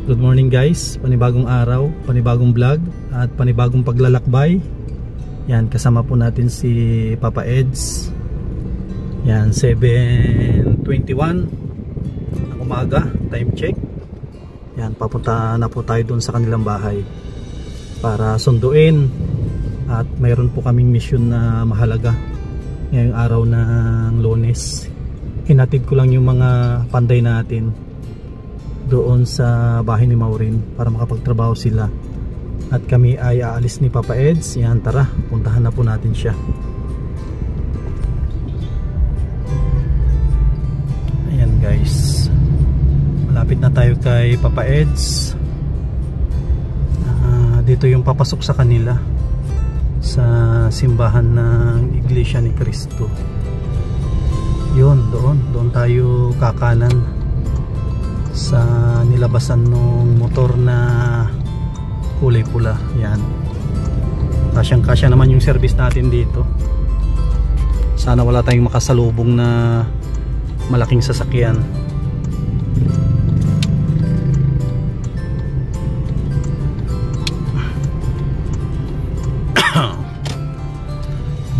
Good morning guys, panibagong araw, panibagong vlog at panibagong paglalakbay. Yan, kasama po natin si Papa Eds. Yan, 7:21 ng umaga, time check. Yan, papunta na po tayo dun sa kanilang bahay para sunduin. At mayroon po kaming mission na mahalaga ngayong araw ng Lunes. Hinatid ko lang yung mga panday natin doon sa bahay ni Maureen para makapagtrabaho sila. At kami ay aalis ni Papa Eds. Yan, tara, puntahan na po natin siya. Ayan guys, malapit na tayo kay Papa Eds. Dito yung papasok sa kanila sa simbahan ng Iglesia ni Cristo. Yun, doon tayo kakanan sa nilabasan ng motor na kulay pula. Yan, kasyang kasya naman yung service natin dito. Sana wala tayong makasalubong na malaking sasakyan.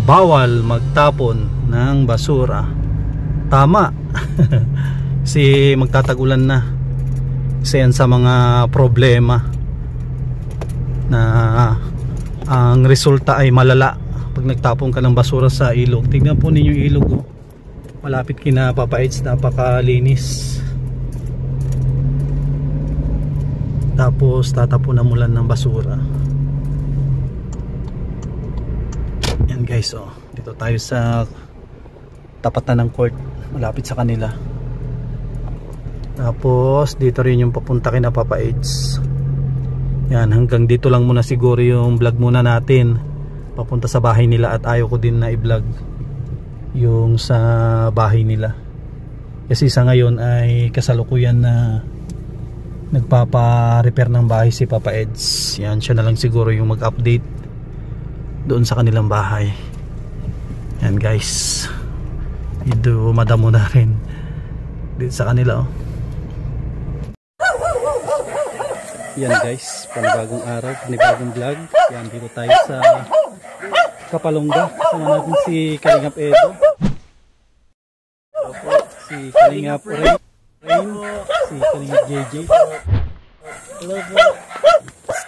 Bawal magtapon ng basura. Tama. Kasi magtatagulan na. Kasi yan sa mga problema na ang resulta ay malala pag nagtapon ka ng basura sa ilog. Tignan po ninyo yung ilog, oh. Malapit kina Papa Eds, napakalinis. Tapos tatapunan mo lang ng basura. Yan guys, oh. Dito tayo sa tapat na ng court, malapit sa kanila. Tapos dito rin yung papunta kina Papa Eds. Yan, hanggang dito lang muna siguro yung vlog muna natin papunta sa bahay nila. At ayaw ko din na i-vlog yung sa bahay nila kasi sa ngayon ay kasalukuyan na nagpapa-repair ng bahay si Papa Eds. Yan, siya na lang siguro yung mag-update doon sa kanilang bahay. Yan guys, ito madamo na rin dito sa kanila, oh. Yan guys, panibagong araw, panibagong vlog. Yan, dito tayo sa Kapalongga. Kasama natin si Kalingap Edo, si Kalingap Rain, si Kalingap JJ.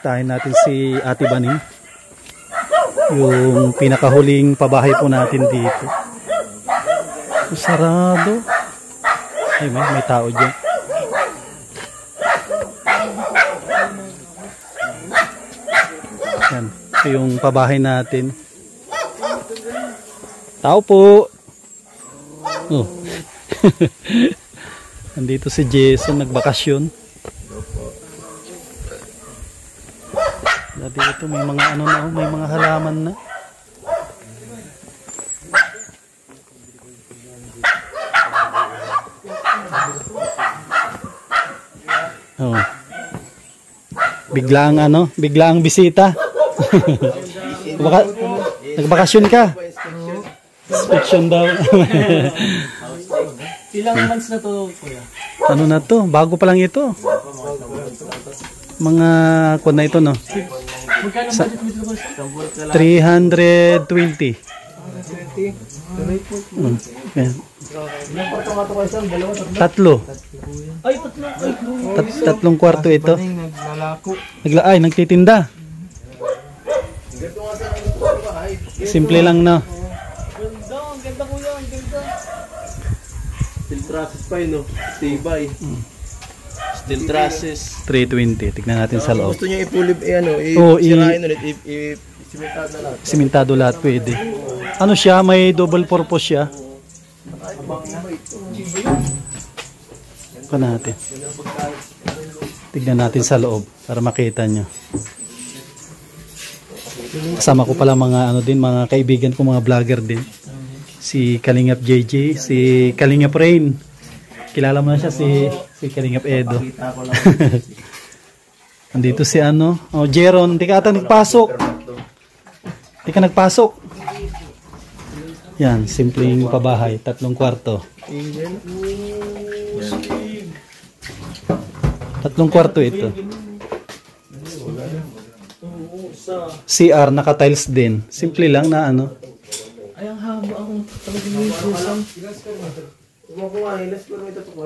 Stahin natin si Ate Baning, yung pinakahuling pabahay po natin dito. Sarado. Ay, may tao dyan. Yan, ito yung pabahay natin. Tao po. Oh. Nandito si Jason, nagbakasyon. Dito may mga ano na, may mga halaman na. Oh. Biglaang bisita. Nagbakasyon ka? Inspection daw. Ilang months na to, kuya? Ano na to? Bago pa lang ito. Mga kwan na ito, no? Magkano budget mo dito? 320. Tatlo. Ay, tatlo. Tatlong kwarto ito. Ay, nagtitinda. Simple lang, no? Ganda, ang ganda kuya, ang ganda. Steel trusses pa yun, no? Stay-by. Steel trusses. 320. Tignan natin sa loob. Gusto niya ipulib, sirahin ulit, simentado na lahat. Simentado lahat, pwede. Ano siya? May double purpose siya. Ito natin. Tignan natin sa loob para makita nyo. Kasama ko pala mga mga kaibigan ko, mga vlogger din. Si Kalingap JJ, si Kalingap Rain. Kilala mo na siya, si Kalingap Edo. Andito si Jeron. Hindi ka ata nagpasok. Hindi ka nagpasok. Yan, simpleng pabahay, 3 kwarto. 3 kwarto ito. Oo, sa... CR, naka-tiles din. Simple lang na ano. Ay, ang haba ang talagang yung kusang.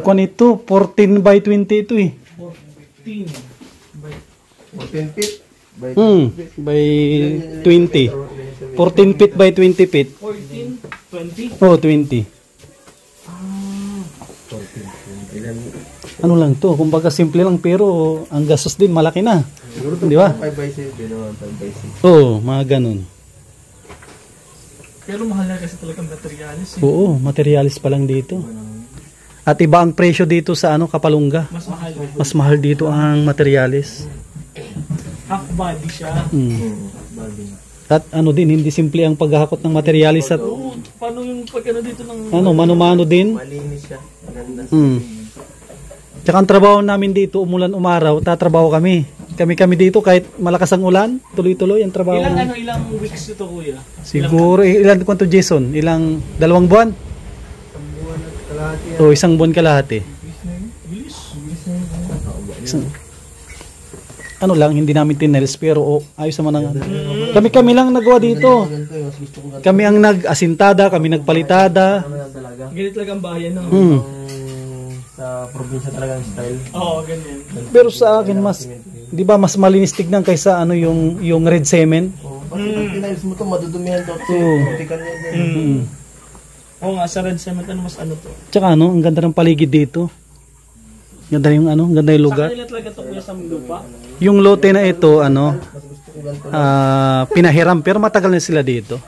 Kung ito, 14 by 20 ito eh. 14. 10 feet. By 20. 14 feet by 20 feet. 14, 20. Oh, 20. Ano lang to, kumbaga simple lang pero ang gastos din malaki na. Di ba? 5 by 7, 5 by 6. Oo, mga ganun. Pero mahal na kasi talagang materialis eh. Oo, materialis pa lang dito. At iba ang presyo dito sa ano, Kapalungga. Mas mahal. Mas mahal dito ang materialis. Half body siya. At ano din, hindi simple ang paghahakot ng materialis at Oo, paano yung pagkano dito ng... ano, mano-mano din. Malinis siya. Maganda. Tsaka ang trabaho namin dito, umulan umaraw, tatrabaho kami. Kami dito kahit malakas ang ulan, tuloy-tuloy ang trabaho. Ilang weeks ito, kuya? Siguro, ilan kwanto Jason? Ilang 2 buwan? O 1 buwan kalahati. Ano lang, hindi namin tinels pero ayos naman ang kami lang nagawa dito. Kami ang nag-asintada, kami nagpalitada. Ganit talaga ang bayan, no? Sa probinsya talaga ang style. Oo, ganyan. Pero sa akin mas, 'di ba, mas malinis tignan kaysa ano yung red cement. Pag tiniles mo to, madudumihan to. Tikan yan din. Oo nga, sa red cement, ano mas ano to? Tsaka ano, ang ganda ng paligid dito. Ganda yung ano, ganda yung Sa lugar. kanila talaga to, kuya, sa lupa. Yung lote na ito, ano, pinahiram pero matagal na sila dito.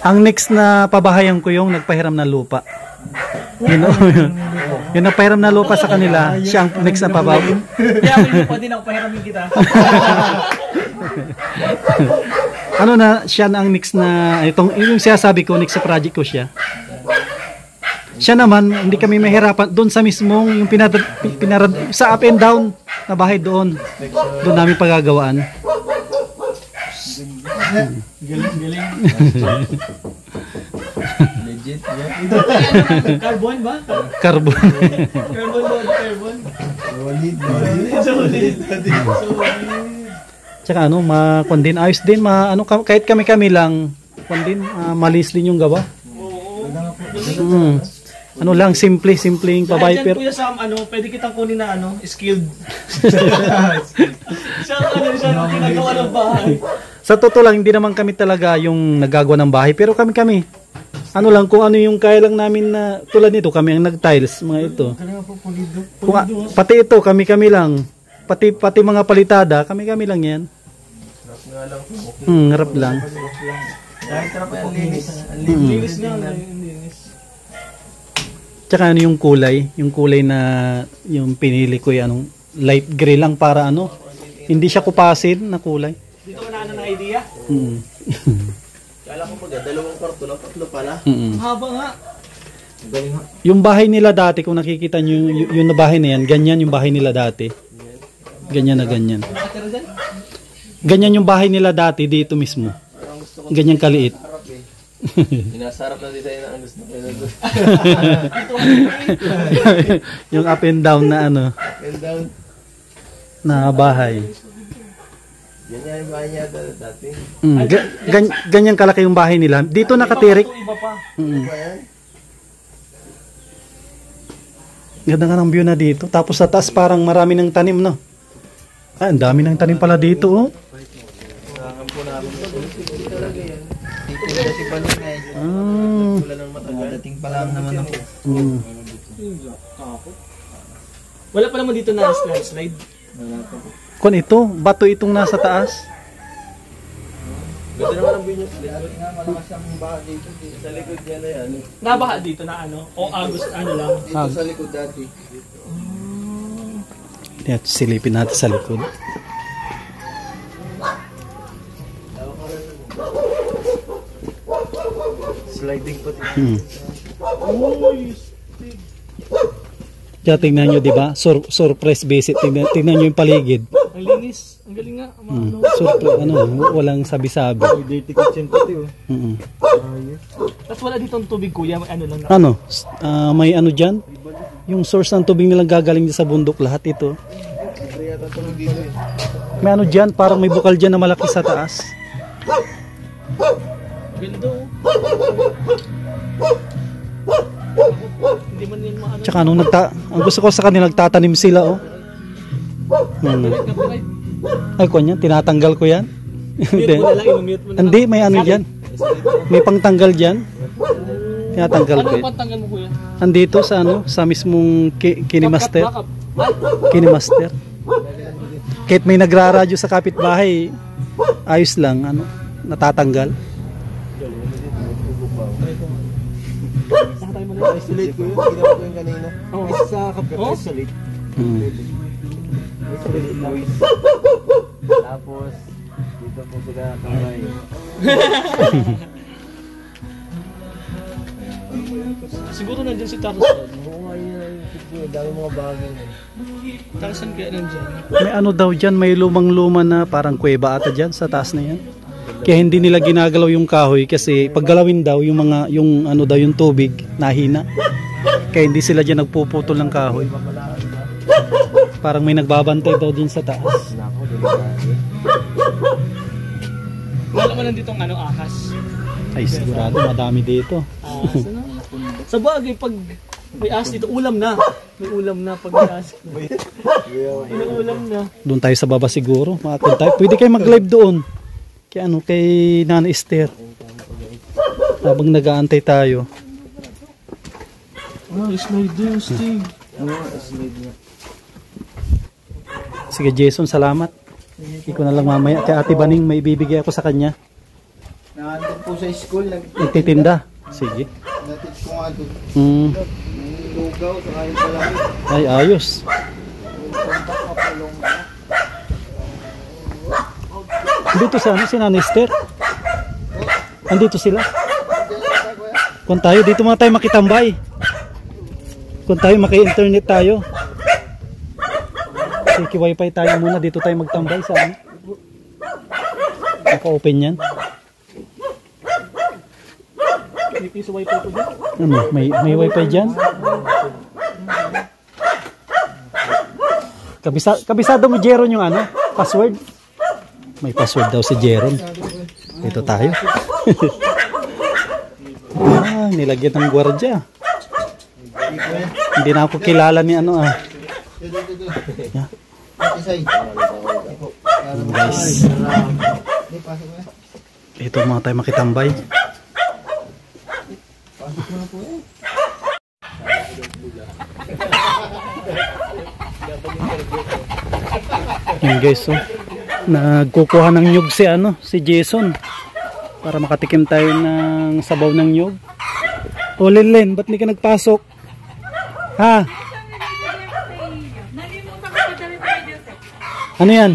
Ang next na pabahayan ko yung nagpahiram ng lupa. Yung nagpahiram na lupa sa kanila, siya ang next na pabahayan. Kaya ako yung pwede nang pahiramin kita. Ano na, siya na ang next na, yung sinasabi ko, next sa project ko siya. Siya naman, hindi kami mahirapan doon sa mismong yung sa up and down na bahay doon. Doon namin pagagawaan. Galing. Legit, Carbon ba? Carbon. Carbon. Solid. Tsaka ano, makondin ayos din, kahit kami lang, kondin, malis din yung gawa. Ano lang, simpleng pabahay pero kuya Sam, pwede kitang kunin na skilled. Siya ang ginagawa ng bahay. sa totoo lang, hindi naman kami talaga yung nagagawa ng bahay, pero kami. Ano lang, kung ano yung kaya lang namin na, tulad nito, kami ang nag-tiles, mga ito. Pati ito, kami lang. Pati mga palitada, kami lang yan. Harap lang. Kahit sarap yan, linis. Linis nga, linis. Tsaka ano yung kulay na yung pinili ko yung light gray lang para hindi siya kupasin na kulay. Dito ka na ng idea? Kala ko pag 2 kwarto lang, 3 pala. Haba nga. Galing ha. Yung bahay nila dati, kung nakikita nyo yung bahay na yan, ganyan yung bahay nila dati. Ganyan na ganyan. Nakatira dyan? Ganyan yung bahay nila dati dito mismo. Ganyan kaliit. Inasarap na design na ang gusto ko. Yung up and down na And down. na bahay. Ganyan yung bahay niya dati. Ganyan kalaki yung bahay nila. Dito nakatirik. Iba pa. Ba yan? Ganda nga ng view na dito. Tapos sa taas parang marami ng tanim, no? Ang dami ng tanim pala dito, oh. Saan po namin. Dito na si Balingay. Wala nang matagal. Dating pa lang naman ako. Wala pa naman dito na slide. Kung ito, bato itong nasa taas. Ganda naman ang view niya sa likod. Malakas ang baha dito. Sa likod yan na yan. Nabaha dito na O August lang. Dito sa likod dati. Yan, silipin natin sa likod. Sliding pa dito. Uy! Kaya tingnan nyo, di ba? Surprise visit. Tingnan nyo yung paligid. Ang linis. Ang galing nga. Walang sabi-sabi. Dirty kitchen pati oh. Tapos wala ditong tubig, kuya. May lang. May dyan? Yung source ng tubig nilang gagaling sa bundok, lahat ito. May ano dyan, parang may bukal dyan na malaki sa taas. Ganda oh. Hindi man yun maano. Tsaka nung ang gusto ko sa kanila, nagtatanim sila oh. Copyright. Ay ko yan, tinatanggal ko yan. Mute mo na lang, i-mute mo na lang. Hindi, may ano dyan. May pangtanggal dyan. Tinatanggal ko Ano yan. pantanggal mo kuya? Andito sa ano, sa mismong kinimaster. Backup. Kinimaster. Kahit may nagraradyo sa kapitbahay, ayos lang, ano, natatanggal. Nakatay mo na yun. Isolate ko yun. Ginawa ko yung kanina. Oo. Sa kapit Oh? isolate. Isolate noise. Tapos, dito po sila kamay. Siguro nandyan si Tarzan. Oo nga yun. Dami mga bagay. Tarzan kaya nandyan. May ano daw dyan, may lumang-luma na parang kuweba ata dyan sa taas na yan. Kaya hindi nila ginagalaw yung kahoy kasi paggalawin daw yung mga, yung ano daw yung tubig, nahina. Kaya hindi sila dyan nagpuputol ng kahoy. Parang may nagbabantay daw din sa taas. Nako, delikado. Wala mo nandito ang ano, ahas. Ay sigurado madami dito. Ahas ano? Sa bagay, pag may ahas dito, ulam na. May ulam na pag may ahas. May ulam na. Doon tayo sa baba siguro. Makakun tayo. Pwede kayo mag-live doon. Kaya ano, kay Nana Esther. Habang nag-aantay tayo. Slide din, Steve. Sige Jason, salamat. Hindi ko na lang mamaya. Kay Ate Baning, may ibibigay ako sa kanya. Nandun po sa school. Nagtitinda. Sige. Natid ko nga doon. Mm. Yung lugaw, saka yung palaki. Ay, ayos. Yung kontak kapulong. Dito sa ano, si Nana Esther. Andito sila. Kung tayo, dito muna tayo makitambay. Kung tayo, maki-internet tayo. Sige, wifi tayo muna. Dito tayo magtambay sa ano. Naka-open yan. May piso wifi ko dyan. Ano, may wifi dyan. Kabisado mo, Jeron, yung ano, password. May password daw si Jeron. Dito tayo. Nilagyan ng gwardiya. Hindi na ako kilala ni ano ah. Yeah. Guys. Ito mga tayo makitambay. Yan guys, so nagkukuha ng nyug si ano, si Jason para makatikim tayo ng sabaw ng nyug. O Lenlen, ba't hindi ka nagpasok? Ha? Ano yan?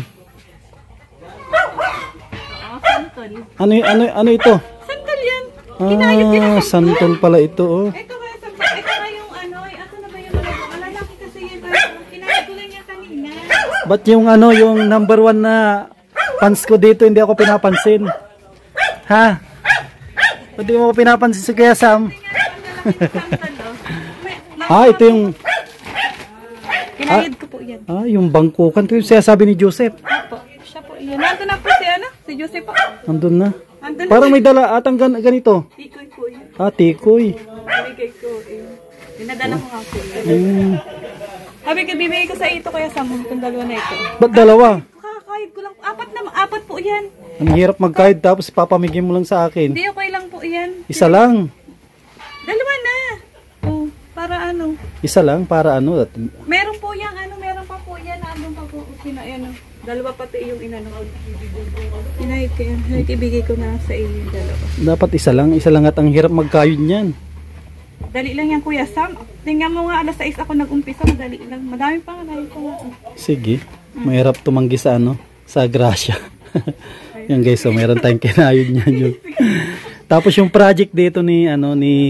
Ano ito? Santol yan. Kinayod din ang Santol pala ito oh. Ito nga santol. Ito nga yung ano. Ako na ba yung malalaki kasi yun. Kinayod ko lang yan kanina. Ba't yung ano, yung number 1 na fans ko dito, hindi ako pinapansin? Ha? Ba't di mo ako pinapansin si Kuya Sam? Ito yung... Kinayod ko po yan. Yung bangkukan. Ito yung sabi ni Joseph. Opo. Siya po yan. Nandun na po si ano? Si Joseph po. Nandun na. Nandun Parang na. may dala atang ganito. Tikoy po yan. Tikoy. Bibigay ko. Dinadala ko nga po. Sabi ko, bibigay ko sa ito kaya sa mga itong dalawa na ito. Ba't dalawa? Kakahid ko lang. Apat po yan. Ang hirap magkahid tapos papamigay mo lang sa akin. Hindi, okay lang po yan. Isa lang. Dalawa na. Oh, para ano. Isa lang para ano. Meron po yan, meron pa po yan. Andun pa po. Dalawa pati yung inano. Pinahid ko yan. Ibigay ko na sa iyo yung dalawa. Dapat isa lang at ang hirap magkayod niyan. Dali lang yan, Kuya Sam. Tingnan mo nga, alas 6 ako nag-umpisa. Madali lang. Madami pa nga. Sige. Mahirap tumanggi sa ano. Sa grasya. Yan guys, so meron tayong kinayod niyan yun. Tapos yung project dito ni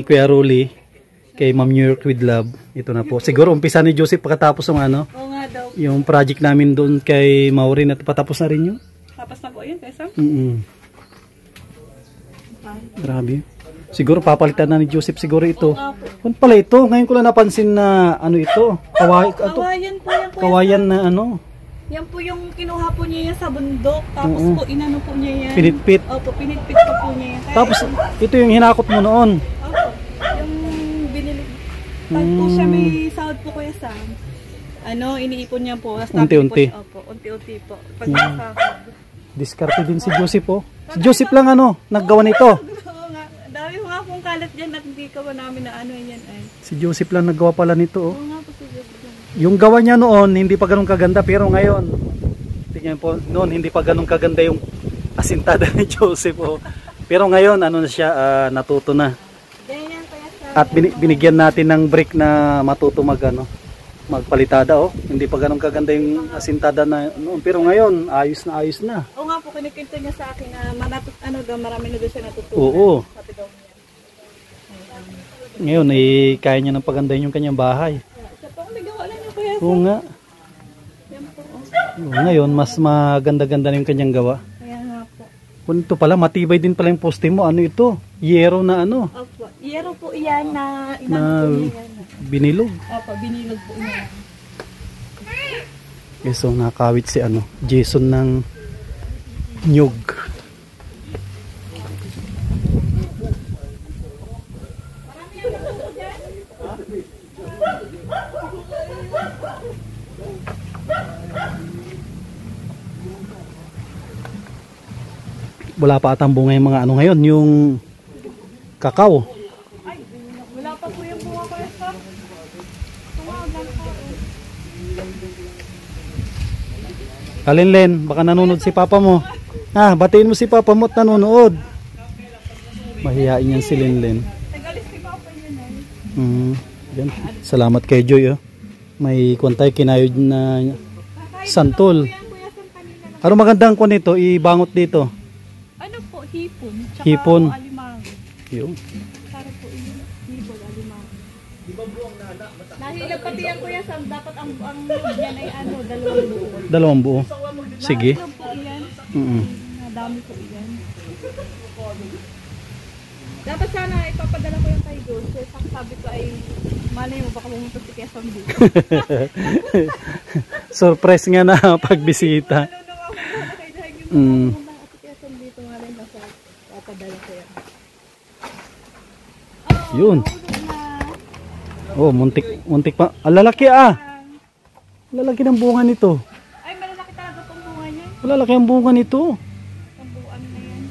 Kuya Rolly kay Ma'am New York with Love. Ito na po. Siguro umpisa ni Joseph pagkatapos ng ano. Oo nga daw. Yung project namin doon kay Maureen at patapos na rin yun. Tapos na po yun, Kuya Sam. Grabe. Siguro papalitan na ni Joseph siguro ito. Nga po. Kung pala ito, ngayon ko lang napansin na ano ito, Kawayan po yan, kuya. kawayan na ano, Yan po yung kinuha po niya yan sa bundok. Tapos Oo. po inano po niya yan. pinitpit. Opo, pinitpit po niya yan. Kaya, Tapos ito yung hinakot mo noon. opo, yung binili. Pag po siya may sahod po kuya Sam, ano, iniipon niya po. Tapos Unti-unti. Po, opo, unti-unti po. Pag may sahod. Diskarte din si Joseph oh. Si Joseph lang ano, naggawa nito. Oo nga. Dami po nga pong kalat dyan at hindi ka ba namin na ano yan ay. Si Joseph lang naggawa pala nito oh. Oo nga po si Joseph. Yung gawa niya noon, hindi pa ganun kaganda, pero ngayon, tingnan po, noon hindi pa ganun kaganda yung asintada ni Joseph oh. Pero ngayon, ano na siya, natuto na. Ganyan kaya sa... At binigyan natin ng break na matuto magpalitada oh. Hindi pa ganun kaganda yung asintada na noon, pero ngayon, ayos na. Oo nga po, kinikwento niya sa akin na marami na doon siya natutunan. Oo. Sabi daw niya. Ngayon, kaya niya ng pagandahin yung kanyang bahay. Siya po, may gawa lang niya kuya. Oo nga. Yan po. Ngayon, mas maganda-ganda na yung kanyang gawa. Kaya nga po. Kung ito pala, matibay din pala yung poste mo. Ano ito? Yero na ano? Opo. Yero po iyan na Na inano po yan. binilog. Opo, binilog po niya. Okay, so nakawit si ano, Jason ng nyug. Wala pa atang bunga yung mga ano ngayon, yung kakao. Ay, wala pa po yung bunga ko ito. Tumagan po. Kalinlen, baka nanonood si papa mo. Batiin mo si papa mo at nanonood. Mahihain yan si Linlen. Nagalis si Papa yun eh. Yan. Salamat kay Joy oh. May kwantay kinayod na santol. Kuya Sam kanina na. Ano magandang kwan nito? Ibangot dito. Ano po, hipon. Tsaka Hipon. alimango. Yung. Para po yung hipon, alimango. Nahilap pati yan Kuya Sam. Dapat ang loob yan ay ano, dalawang buo. Dalawang buo. Sige. Loob po yan. Nadami po yan. Dapat sana ipapadala ko yung kay Joseph. Ang sabi ko ay, malay mo baka pumunta si Kuya Sam dito. Surprise nga na pagbisita. Ano naman ako kay Dahil yung pumunta si Kuya Sam dito. Malay mo sa papadala ko yan. Yun. Na, Oh, muntik pa. Lalaki Lalaki ng bunga nito. ay, malalaki talaga itong bunga niya. Lalaki ang bunga nito. Ang buwan na yan.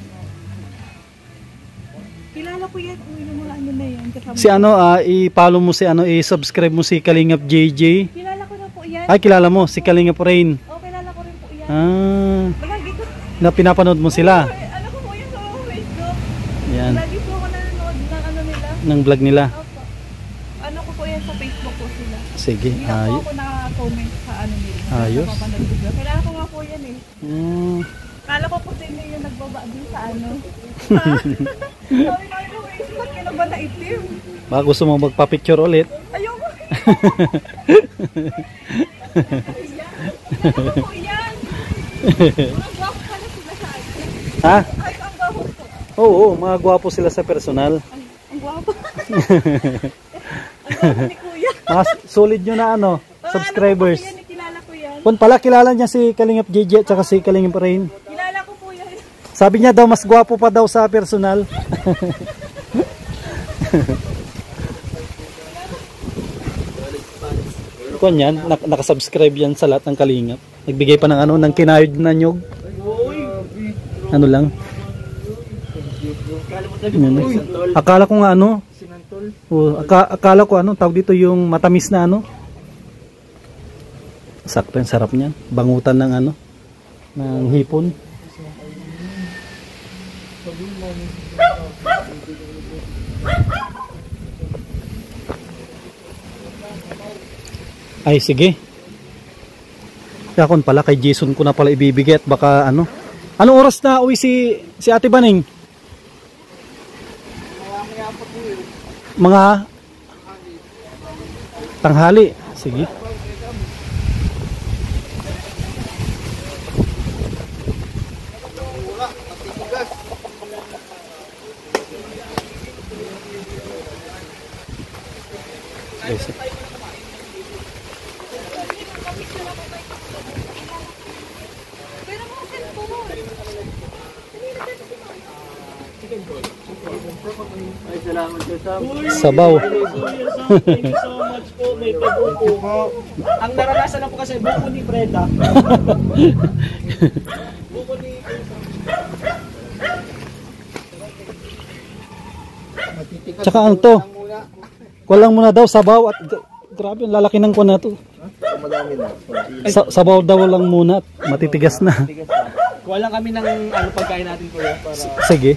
Kilala ko yan. Uy, namulaan nyo na yan. Kasama. Si ano, i-follow mo si ano, i-subscribe mo si Kalingap JJ. Kilala ko na po yan. Ay, kilala mo si Kalingap Rain. Oh, kilala ko rin po yan. Lagi ko. Na pinapanood mo sila. Ano ko po yan sa Facebook. Yan, Lagi po ako nanonood ng ano nila. ng vlog nila. Opo. Ano ko po yan sa Facebook po sila. Sige, Hindi na po ako naka-comment sa ano nila. Ayos. Napapanood ko. Kailangan ko nga po yan eh. Mm, Kala ko po sino yung nagbaba din sa ano. Sabi ko yung Facebook, kailan ba na itim? baka gusto mo magpa-picture ulit. Ayoko. Ano po yan? Ang gwapo pala sila sa akin. Ha? Ay, ang gwapo po. Oo, mga gwapo sila sa personal. Ang gwapo. Ang gwapo ni Kuya. Mga solid nyo na ano, subscribers. Ano po yan, kilala ko yan. Kung pala kilala niya si Kalingap JJ at saka si Kalingap Rain. Kilala ko po yan. Sabi niya daw mas gwapo pa daw sa personal. Kung yan, nakasubscribe yan sa lahat ng Kalingap. Nagbigay pa ng ano, ng kinayod na nyug. Ano lang. Akala ko nga ano. Akala ko ano, tawag dito yung matamis na ano. Sakto yung sarap niyan. Bangutan ng ano, ng hipon. Ay sige. Kaya kun pala kay Jason ko na pala ibibigay at baka ano. Anong oras na uwi si Ate Baning? Mga tanghali. Sige. Sabaw. Thank you so much po. May pag-upo. Ang naranasan na po kasi buko ni Brenda. Buko ni Tsaka ano to? Kulang muna daw sabaw at grabe ang lalaki ng kuwan na to. Madami na. Sabaw daw lang muna at matitigas na. kuha lang kami ng ano pagkain natin kuya para Sige.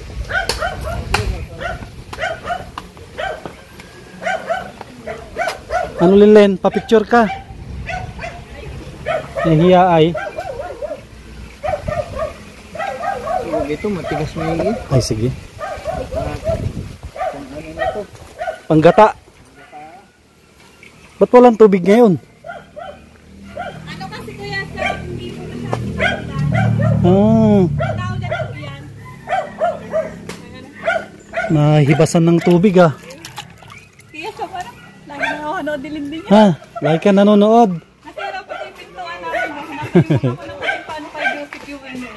Ano Linlen, pa-picture ka. Nahiya ay. Ito matigas na yun. Ay sige. Panggata. Ba't walang tubig ngayon? Ano kasi kuya sa hindi mo masyadong tawag na po yan. Nahibasan ng tubig ah. Kaya sa parang lagi na ako ano dilindin niya. Ha, lagi ka nanonood. Kasi ano pati yung pintuan namin. Nakalimutan ko na pati paano kay Joseph yung ano.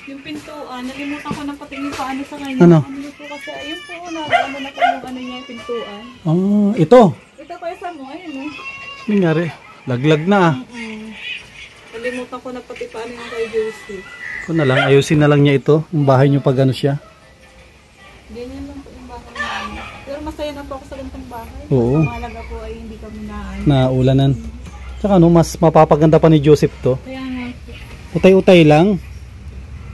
Yung pintuan, nalimutan ko na pati yung paano sa kanya. Ano? Ano po kasi, ayun po, ano na po yung ano niya yung pintuan. Ah, ito. Ito kuya sa mo, ayun o. Nangyari. Laglag na ah. Nalimutan ko na pati paano yung kay Joseph. Kung na lang, ayusin na lang niya ito. Yung bahay niyo pag ano siya. Ganyan lang po yung bahay namin. Pero masaya na po ako sa ganitong bahay. Oo. Mahalaga po ay hindi kami naan. Naulanan. Tsaka ano, mas mapapaganda pa ni Joseph to. Kaya nga po. Utay-utay lang.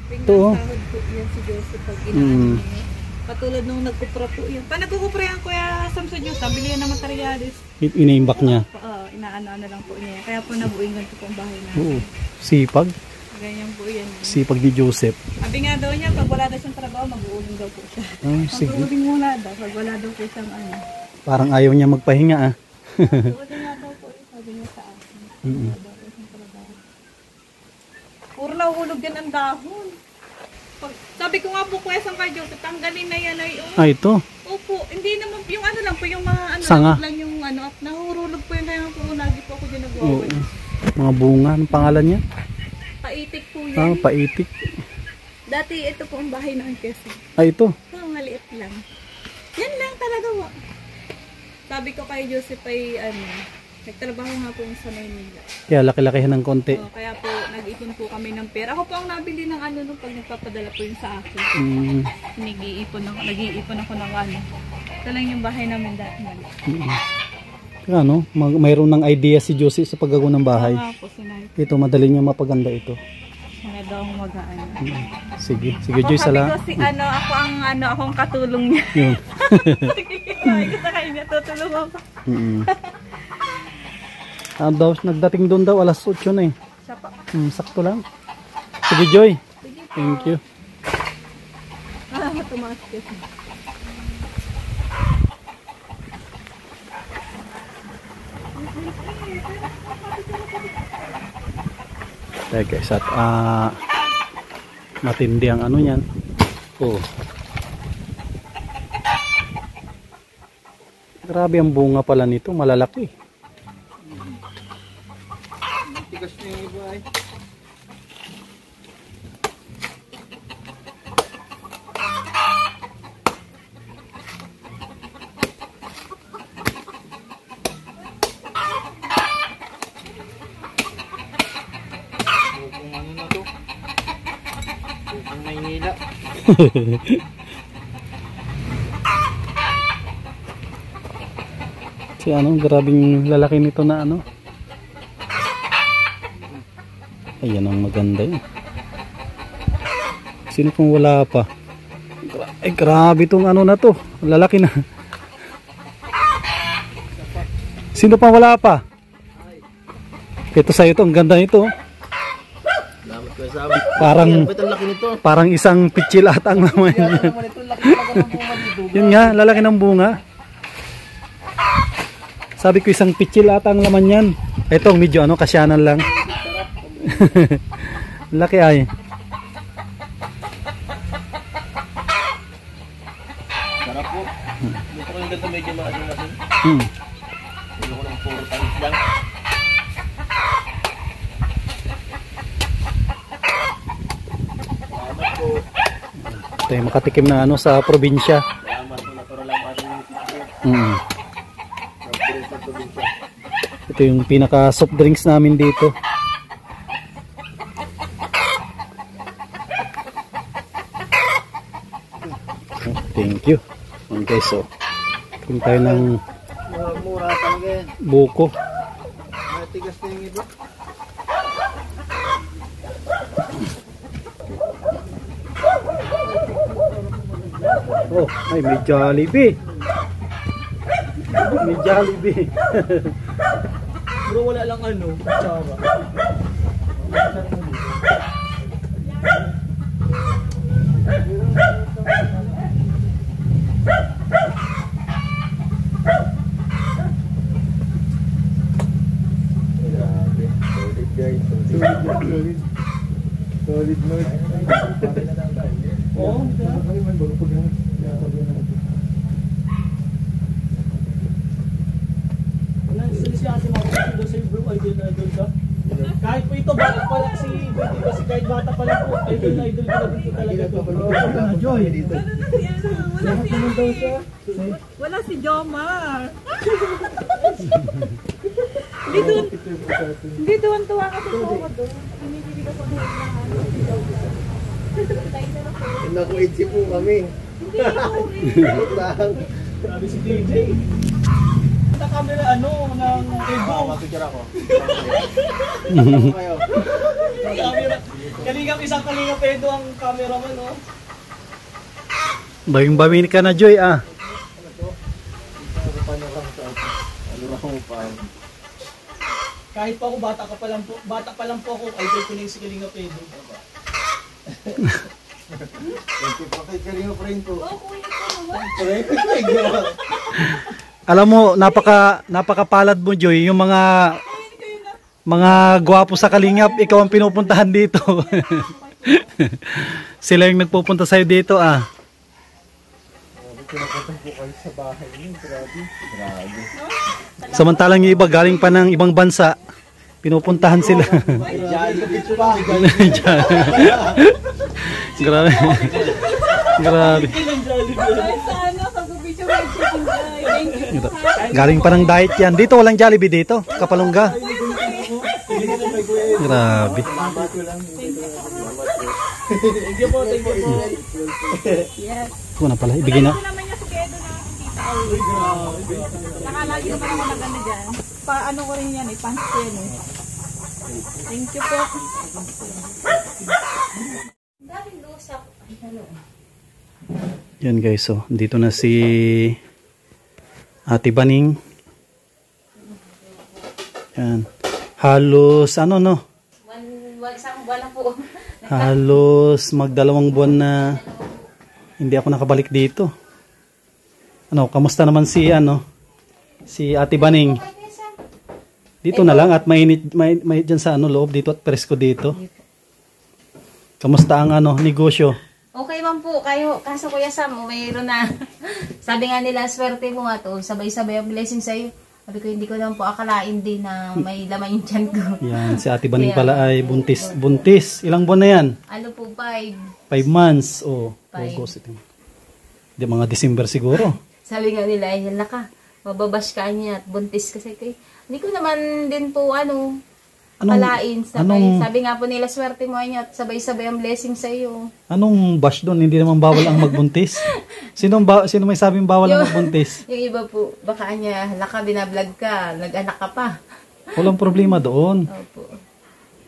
Tingnan Ito, oh. sahod po yan si Joseph pag inaano niya. Katulad nung nagkupra po yan. Pa nagkukupra yan kuya Samson Diyos, nabili yan ng materialis. Iniimbak niya. Inaano lang po niya. Kaya po nabuing ganito po ang bahay namin. Oo. Sipag. Ganyan po yan. Sipag ni Joseph. Sabi nga daw niya, pag wala daw siyang trabaho, mag-uuling daw po siya. Ah, sige. Mag-uuling muna daw, pag wala daw po siyang ano. Parang ayaw niya magpahinga ah. Mag-uuling nga daw po, sabi niya sa akin. Mm-mm. Wala daw po siyang trabaho. Puro nauulog yan ang dahon. Sabi ko nga po kuya sa kay Joseph, tanggalin na yan ay Ah, ito. Opo, hindi naman yung ano lang po, yung mga ano Sanga. lang yung ano, at nahurulog po yun, kaya po lagi po ako din Oo. nag-uaway. Mga bunga. Anong pangalan niya? Paitik po Ah, yan. paitik. Dati ito po ang bahay ng Quezon. Ah, ito. Maliit lang. Yan lang talaga. Sabi ko kay Joseph ay ano, nagtrabaho nga po sa Maynila. Kaya laki-lakihan ng konti. Kaya po nag-ipon po kami ng pera. Ako po ang nabili ng ano nung pag nagpapadala po yun sa akin. Mm. Nag-iipon ako ng ano. Ito lang yung bahay namin dati. Kaya ano, mayroon ng idea si Josie sa paggagawa ng bahay. Nga po, sinabi. Ito, madali niya mapaganda ito. Mga daw mag-ano. Sige, sige Joy, Sabi sala. ko si ako ang katulong niya. Yun. Sabi ko sa kanya, tutulong ako. Daw, nagdating doon daw, alas 8 na eh. Siya pa. Sakto lang. Sige Joy. Sige po. Thank you. Tumakas kasi. Kaya guys, at matindi ang ano yan. Oh. Grabe ang bunga pala nito, malalaki. Tigas na yung iba ay. Bukong ano na to? Bukong Maynila. Si ano, grabing lalaki nito na ano. Ayan ang maganda yun. Sino pong wala pa? Ay grabe tong ano na to. Lalaki na. Sino pang wala pa? Ito sa'yo to. Ang ganda nito. Salamat ko sa amin. Parang, Ba't ang laki nito? parang isang pitchil at ang naman yan. Yun nga, lalaki ng bunga. Sabi ko isang pitchil at ang laman yan. Ito medyo ano, kasyanan lang. Laki ay. Sarap po. Gusto ko yung ganito medyo maasin-asin. Gusto ko ng puro tanis lang. Salamat po. Ito yung makatikim na ano sa probinsya. Salamat po. Natural lang ating Ito yung pinaka soft drinks namin dito. Thank you. Okay, so kung tayo ng Mura talaga yan. buko. Matigas na yung iba. Oh, ay may Jollibee. May Jollibee. Bro, wala lang ano, tsara. Solid guys. Solid. Solid note. Oo, wala siya kasi makakita doon sa bro, idol na idol ka. Kahit po ito, bata pa lang si Betty kasi kahit bata pa lang po, idol na idol ka na po talaga to. Joy. Wala si Jomar. Hindi doon tuwa kasi po ako doon. Hinihili ko sa buhay lahat. Naku-itsi po kami. Hindi ko Lang. Grabe si DJ. Sa camera ano, ng Ego. Mapicture ako. Kayo. Camera. Kalingap, isang kalingap Edo ang cameraman, no? Bayong-bamin ka na, Joy, ah. Kahit pa ako, bata pa lang po ako, idol ko na yung si Kalingap Edo. Thank you po kay Kalinga friend ko. Oo, kuya ko naman. Alam mo, napakapalad mo, Joy, yung mga gwapo sa Kalingap, ikaw ang pinupuntahan dito. Sila yung nagpupunta sa'yo dito, ah. Pinapunta po kayo sa bahay niyo. Grabe. Grabe. Samantalang yung iba galing pa ng ibang bansa, pinupuntahan sila. Grabe. Grabe. Ay, sana pag-video mo yung chicken guy. Thank you. Galing pa ng diet yan. Dito walang Jollibee dito, Kapalungga. Grabe. Thank you po, thank you po. Yes. Ito na pala, ibigay na. Ito naman niya si Kedo na kita. Nakalagi naman ako ng ano dyan. Paano ko rin yan eh, pants ko yan eh. Thank you po. Daming lusap. Yan guys, so dito na si Ate Baning. Yan. Halos ano no? Isang buwan na po. Halos magdalawang buwan na hindi ako nakabalik dito. Ano, kamusta naman si si Ate Baning? Dito na lang at mainit diyan sa loob dito at presko dito. Kamusta ang negosyo? Okay man po kayo. Kaso Kuya Sam, mayroon na. Sabi nga nila, swerte mo nga to. Sabay-sabay ang blessing sa'yo. Sabi ko, hindi ko naman po akalain din na may laman yung tiyan ko. Yan, si Ate Baning pala ay buntis. Buntis. Ilang buwan na yan? Ano po, 5. 5 months. Oh, Five. August. Di mga December siguro. Sabi nga nila, ay hala ka. Mababash ka niya at buntis kasi kayo. Hindi ko naman din po akalain. Sabi nga po nila, swerte mo niya at sabay-sabay ang blessing sa'yo. Anong bash doon? Hindi naman bawal ang magbuntis. Sino may sabing bawal ang magbuntis? Yung iba po, baka niya, hala ka, binablog ka, nag-anak ka pa. Walang problema doon. Opo.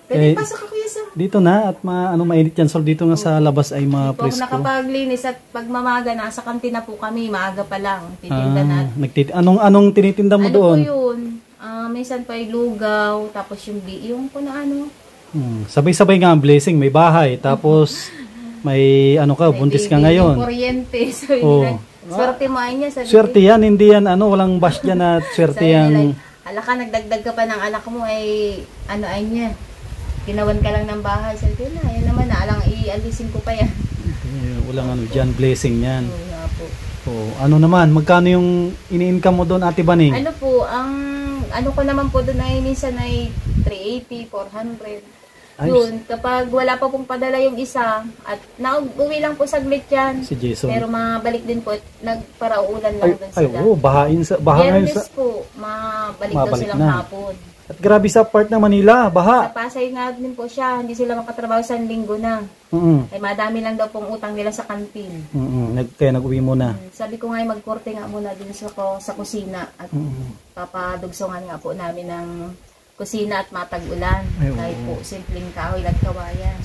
Pwede Eh, pasok ka Kuya Sam. Dito na at mainit yan. So dito nga sa labas ay Po ako ma-presko. nakapaglinis at pagmamaga, nasa kantina po kami, maaga pa lang, titinda na. Anong tinitinda mo Ano doon? po yun? Minsan pa ay lugaw, tapos yung po na Sabay-sabay nga ang blessing. May bahay. Tapos may buntis ka ngayon. Yung kuryente. Sabi Oh. nila, swerte mo ay niya. Sabi Swerte yan. Hindi yan walang bash dyan at swerte sabi yan. nila, ala ka, nagdagdag ka pa ng anak mo ay ay niya. Ginawan ka lang ng bahay. Sabi ko, yan naman na, alang ialisin ko pa yan. Walang dyan. Blessing yan. Oo nga po. Oh, ano naman? Magkano yung ini-income mo doon, Ate Baning? Ano po, ang ko naman po doon ay minsan ay 380, 400. Yun, kapag wala pa pong padala yung isa, at nauwi lang po saglit yan. Si Jason. Pero mabalik din po, nagparaulan lang doon sila. Oo, baha ngayon Biyernes po, mabalik daw Mabalik silang na. hapon. At grabe sa part ng Manila, baha. Sa Pasay nga din po siya, hindi sila makatrabaho sa linggo na. Ay madami lang daw pong utang nila sa kantin. Kaya nag-uwi muna. Sabi ko nga magkorte nga muna din sa kusina at papadugsungan nga po namin ng kusina at matag-ulan. Kahit po simpleng kahoy at kawayan.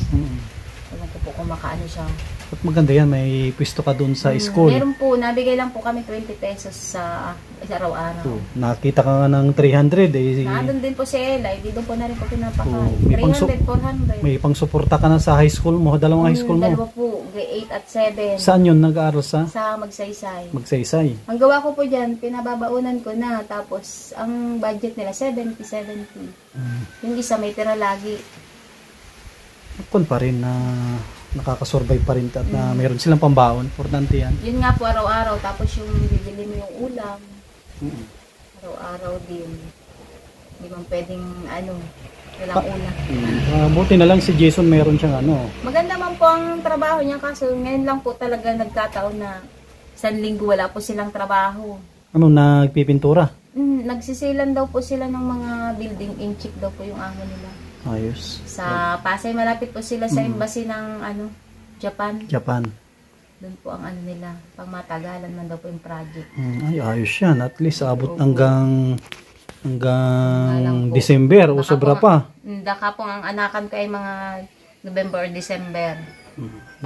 Alam ko po kung makaano siya. At maganda yan, may pwesto ka dun sa school. Meron po, nabigay lang po kami 20 pesos sa araw-araw. Nakita ka nga ng 300 eh. Nandun din po si Ella, hindi doon po na rin po pinapakain. May 300, 400. May pangsuporta ka na sa high school mo, dalawang high school mo. Dalawa po, grade 8 at 7. Saan yun nag-aaral sa? Sa Magsaysay. Magsaysay. Ang gawa ko po dyan, pinababaunan ko na. Tapos, ang budget nila, 70. Yung isa may tira lagi. Kung pa rin na nakakasurvive pa rin at na mayroon silang pambaon. Importante yan. Yun nga po araw-araw. Tapos yung bibili mo yung ulam. Araw-araw din. Hindi man pwedeng walang ulam. Buti na lang si Jason mayroon siyang Maganda man po ang trabaho niya kaso ngayon lang po talaga nagkataon na isang linggo wala po silang trabaho. Nagpipintura? Nagsisilan daw po sila ng mga building inchik daw po yung amo nila. Ayos. Sa Pasay, malapit po sila sa embassy ng Japan. Japan. Doon po ang nila, pang matagalan man daw po yung project. Ayos yan. At least abot hanggang December o sobra pa. Daka po ang anakan ko ay mga November or December.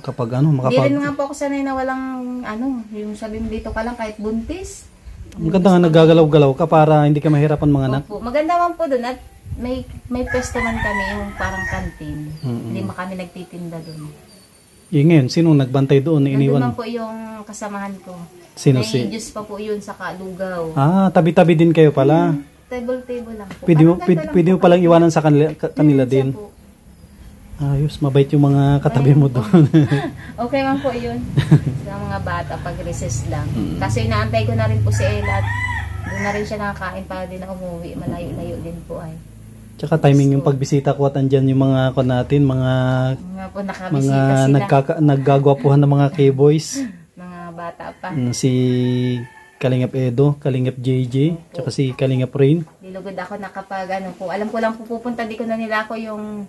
Kapag Hindi rin nga po ako sanay na walang yung sabi mo dito ka lang kahit buntis. Maganda nga naggagalaw-galaw ka para hindi ka mahirapan mga anak. Opo. Maganda man po doon at may pwesto man kami yung parang kantin. Hindi man kami nagtitinda doon. Ngayon, sinong nagbantay doon? Nandun man po yung kasamahan ko. Sino may juice pa po yun sa Kalugaw. Tabi-tabi din kayo pala. Table lang po. Pwede mo palang iwanan sa kanila din. Ayos, mabait yung mga katabi mo doon. Okay man po yun. Sa mga bata, pag recess lang. Kasi inaantay ko na rin po si Ella at doon na rin siya nakakain para din na umuwi. Malayo-layo din po ay. Tsaka timing yung pagbisita ko at andyan yung mga natin, mga po nakabisita sila. Naggagwapuhan ng mga K-boys. Mga bata pa. Si Kalingap Edo, Kalingap JJ, tsaka si Kalingap Rain. Dilugod ako na kapag po, alam ko lang pupunta, di ko na nila ako yung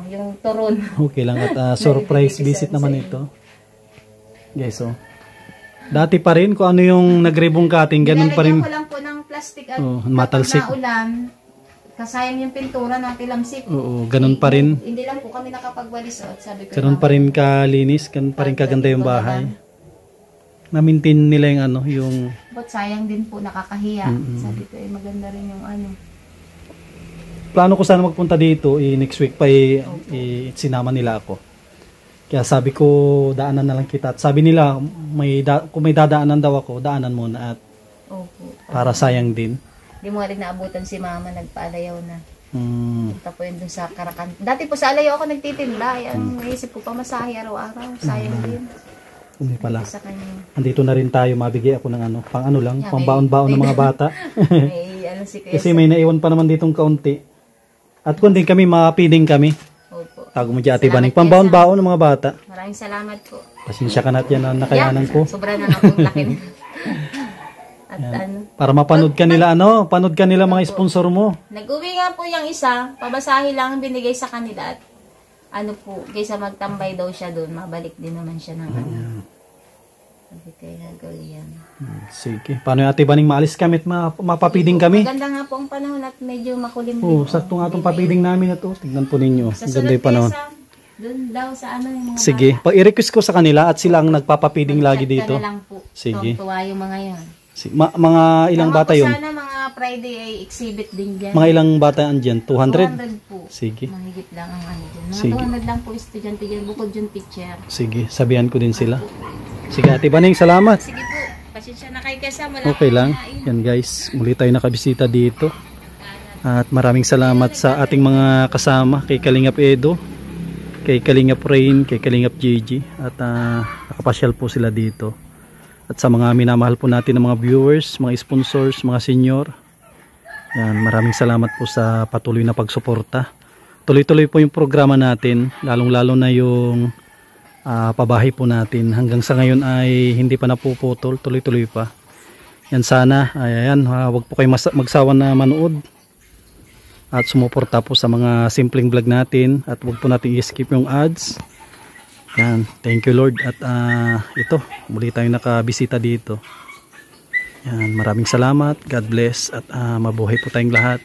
yung turon. Okay lang at surprise visit naman ito. Guys, dati pa rin kung ano yung nagrebong cutting, ganun pa rin. Ko lang po ng plastic at matalsik. kapag naulan, kasayang yung pintura na tilamsik. Oo, ganun pa rin. Hindi lang po kami nakapagwalis. Sabi ko, ganun pa rin kalinis, ganun pa rin kaganda yung bahay. Na-maintain nila yung yung... But sayang din po, nakakahiya. Sabi ko, maganda rin yung Plano ko sana magpunta dito, next week pa sinama nila ako. Kaya sabi ko, daanan na lang kita. At sabi nila, kung may dadaanan daw ako, daanan muna at para sayang din. Hindi mo rin naabutan si mama, nagpaalayaw na. Punta po yun dun sa Karakan. Dati po sa alayaw ako nagtitinda. Ang naisip ko pa masahe araw-araw. Sayang din. Hindi pala. Andito na rin tayo, mabigay ako ng pambaon-baon ng mga bata. Kasi may naiwan pa naman ditong kaunti. At kung din kami, mapiling kami. Opo. Tago mo dyan, Ate Baning. Pambaon-baon ng mga bata. Maraming salamat po. Pasensya ka natin yan ang nakayanan ko. Sobra na nga pong laki. At para mapanood ka nila, panood ka nila mga sponsor mo. Nag-uwi nga po yung isa, pabasahe lang ang binigay sa kanila at kaysa magtambay daw siya doon, mabalik din naman siya ng Sabi kaya gawin. Sige. Paano yung Ate Baning maalis kami at mapapiding kami? Maganda nga po ang panahon at medyo makulim din. Sakto nga itong papiding namin na to. Tignan po ninyo. Ganda yung panahon. Doon daw sa yung mga sige. I-request ko sa kanila at sila ang nagpapapiding lagi dito. Lang po. Sige. Tuwa yung mga yan. Mga ilang bata yun? Sana mga Friday ay exhibit din dyan. Mga ilang bata andyan? 200? 200 po. Sige. Mahigit lang ang dyan. Mga 200 lang po estudyante dyan. Bukod dyan teacher. Sige. Sabihan ko din sila. Sige Ate Baning, salamat. Sige po. Pasensya na kayo kasi okay lang. Yan guys. Muli tayo nakabisita dito. At maraming salamat sa ating mga kasama. Kay Kalingap Edo, kay Kalingap Rain, kay Kalingap JJ. At nakapasyal po sila dito. At sa mga minamahal po natin ng mga viewers, mga sponsors, mga senior. Yan, maraming salamat po sa patuloy na pagsuporta. tuloy-tuloy po yung programa natin, lalong-lalo na yung pabahay po natin. Hanggang sa ngayon ay hindi pa napuputol, tuloy-tuloy pa. Yan sana, ayan, wag po kayo magsawa na manood at sumuporta po sa mga simpleng vlog natin, at wag po natin i-skip yung ads. Yan, thank you Lord, at ito, muli tayong nakabisita dito. Yan, maraming salamat, God bless, at mabuhay po tayong lahat.